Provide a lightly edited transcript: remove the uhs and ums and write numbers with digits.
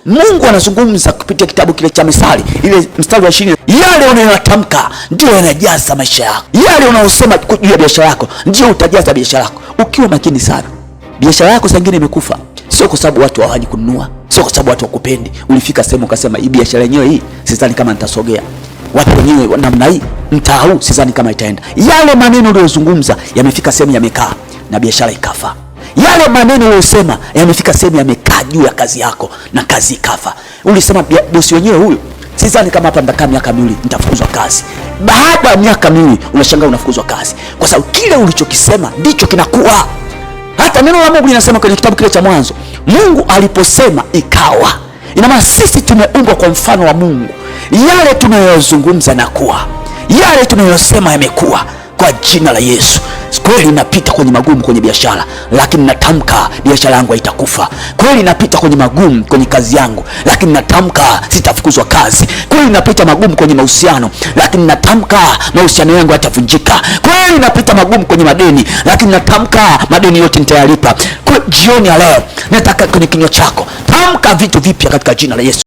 Mungu anazungumza kupitia kitabu kile cha Mithali, ile mstari wa 20. Yale unayotamka ndio yanajaza maisha yako. Yale unayosema juu ya biashara yako ndio utajaza biashara yako. Ukiwa makini sana, biashara yako sangine imekufa, sio kwa sababu watu hawaji kununua, sio kwa sababu watu wakupendi. Ulifika sehemu ukasema hii biashara yenyewe hii sidhani kama nitasogea. Watu wenyewe namna hii mtaa huu sidhani kama itaenda. Yale maneno uliyozungumza yamefika sehemu yamekaa na biashara ikafa. Yale maneno uliyosema yamefika sehemu yamekaa juu ya kazi yako na kazi ikafa. Ulisema bosi wenyewe huyu sidhani kama hapa nitakaa miaka miwili nitafukuzwa kazi. Baada ya miaka miwili unashangaa unafukuzwa kazi, kwa sababu kile ulichokisema ndicho kinakuwa. Hata neno la Mungu linasema kwenye kitabu kile cha Mwanzo, Mungu aliposema ikawa. Ina maana sisi tumeumbwa kwa mfano wa Mungu. Yale tunayozungumza na kuwa, yale tunayosema yamekuwa kwa jina la Yesu. Kweli napita kwenye magumu kwenye biashara, lakini natamka biashara yangu haitakufa. Kweli napita kwenye magumu kwenye kazi yangu, lakini natamka sitafukuzwa kazi. Kweli napita magumu kwenye mahusiano, lakini natamka mahusiano yangu hayatavunjika. Kweli napita magumu kwenye madeni, lakini natamka madeni yote nitayalipa. Kwa jioni ya leo nataka kwenye kinywa chako tamka vitu vipya katika jina la Yesu.